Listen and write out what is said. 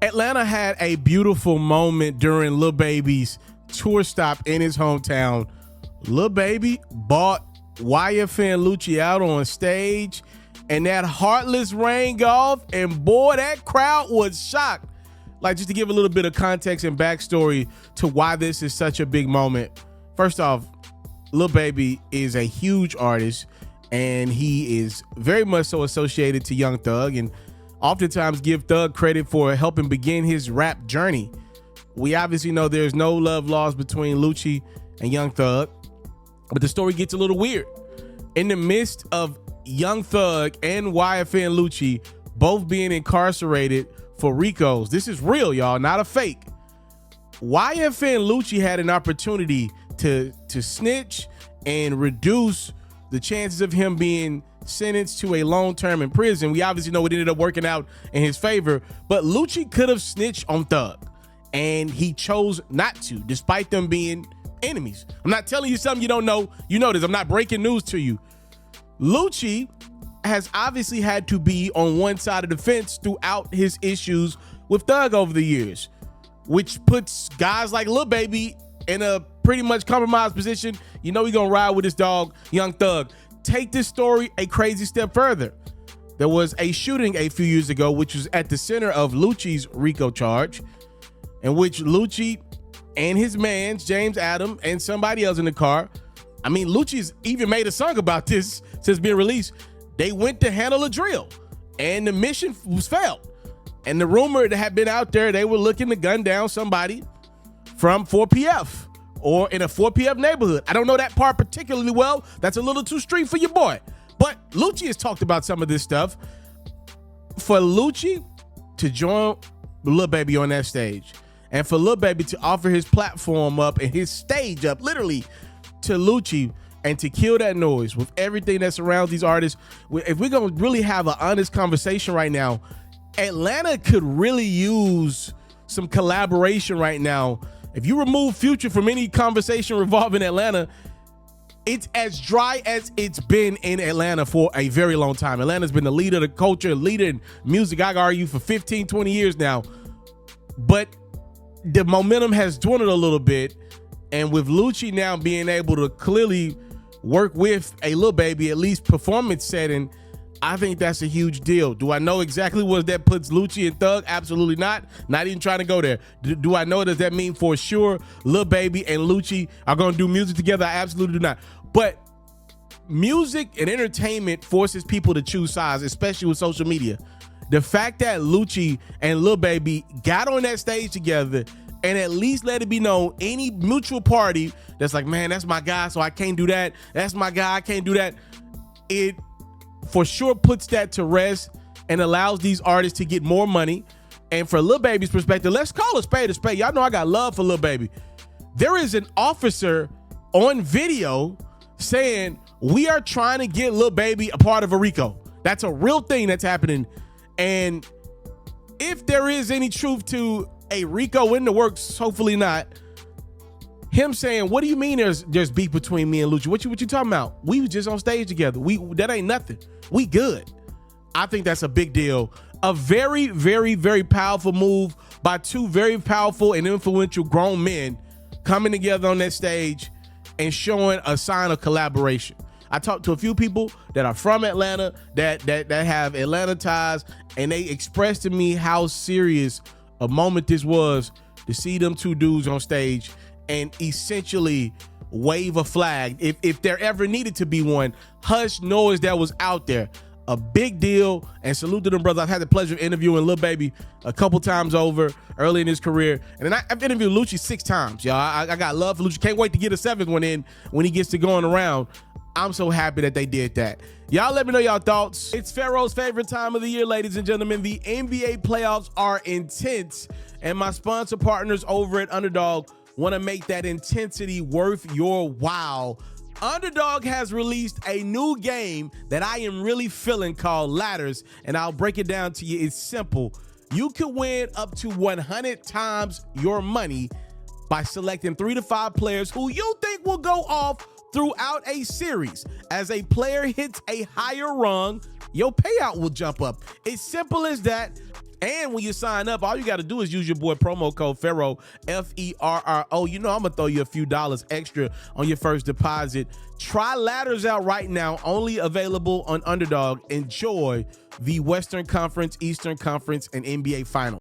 Atlanta had a beautiful moment during Lil Baby's tour stop in his hometown. Lil Baby bought YFN Lucci out on stage, and that Heartless rang off, and boy, that crowd was shocked. Like, just to give a little bit of context and backstory to why this is such a big moment. First off, Lil Baby is a huge artist, and he is very much so associated to Young Thug, and oftentimes give Thug credit for helping begin his rap journey. We obviously know there's no love lost between Luchi and Young Thug, but the story gets a little weird. In the midst of Young Thug and YFN Lucci both being incarcerated for RICOs, this is real, y'all, not a fake. YFN Lucci had an opportunity to snitch and reduce the chances of him being sentenced to a long term in prison. We obviously know it ended up working out in his favor, but Lucci could have snitched on Thug, and he chose not to, despite them being enemies. I'm not telling you something you don't know. You know this. I'm not breaking news to you. Lucci has obviously had to be on one side of the fence throughout his issues with Thug over the years, which puts guys like Lil Baby in a pretty much compromised position. You know, he gonna ride with his dog, Young Thug. Take this story a crazy step further. There was a shooting a few years ago, which was at the center of Lucci's RICO charge, in which Lucci and his mans, James Adam, and somebody else in the car, I mean, Lucci's even made a song about this since being released. They went to handle a drill, and the mission was failed. And the rumor that had been out there, they were looking to gun down somebody from 4PF or in a 4PF neighborhood. I don't know that part particularly well. That's a little too street for your boy. But Lucci has talked about some of this stuff. For Lucci to join Lil Baby on that stage, and for Lil Baby to offer his platform up and his stage up literally to Lucci, and to kill that noise with everything that surrounds these artists, if we're gonna really have an honest conversation right now, Atlanta could really use some collaboration right now. If you remove Future from any conversation revolving Atlanta, it's as dry as it's been in Atlanta for a very long time. Atlanta's been the leader of the culture, leader in music, I argue, for 15, 20 years now. But the momentum has dwindled a little bit. And with Lucci now being able to clearly work with a Lil Baby, at least performance setting, I think that's a huge deal. Do I know exactly what that puts Lucci and Thug? Absolutely not. Not even trying to go there. Do I know, does that mean for sure Lil Baby and Lucci are going to do music together? I absolutely do not. But music and entertainment forces people to choose sides, especially with social media. The fact that Lucci and Lil Baby got on that stage together and at least let it be known, any mutual party that's like, man, that's my guy, so I can't do that. That's my guy, I can't do that. It for sure puts that to rest and allows these artists to get more money. And for Lil Baby's perspective, let's call a spade a spade. Y'all know I got love for Lil Baby. There is an officer on video saying, we are trying to get Lil Baby a part of a RICO. That's a real thing that's happening. And if there is any truth to a RICO in the works, hopefully not, him saying, what do you mean there's beef between me and Luchi? What you talking about? We was just on stage together. That ain't nothing. We good. I think that's a big deal. A very, very, very powerful move by two very powerful and influential grown men coming together on that stage and showing a sign of collaboration. I talked to a few people that are from Atlanta that have Atlanta ties, and they expressed to me how serious a moment this was to see them two dudes on stage and essentially wave a flag, if there ever needed to be one, hush noise that was out there. A big deal, and salute to them brothers. I've had the pleasure of interviewing Lil Baby a couple times over early in his career, and then I've interviewed Luchi 6 times, y'all. I got love for Luchi. Can't wait to get a 7th one in when he gets to going around. I'm so happy that they did that. Y'all let me know y'all thoughts. It's Pharaoh's favorite time of the year, ladies and gentlemen. The NBA playoffs are intense, and my sponsor partners over at Underdog want to make that intensity worth your while. Underdog has released a new game that I am really feeling called Ladders, and I'll break it down to you. It's simple. You can win up to 100 times your money by selecting 3 to 5 players who you think will go off throughout a series. As a player hits a higher rung, your payout will jump up. It's simple as that. And when you sign up, all you got to do is use your boy promo code Ferro, F-E-R-R-O. You know I'm going to throw you a few dollars extra on your first deposit. Try ladders out right now, only available on Underdog. Enjoy the Western Conference, Eastern Conference, and NBA Finals.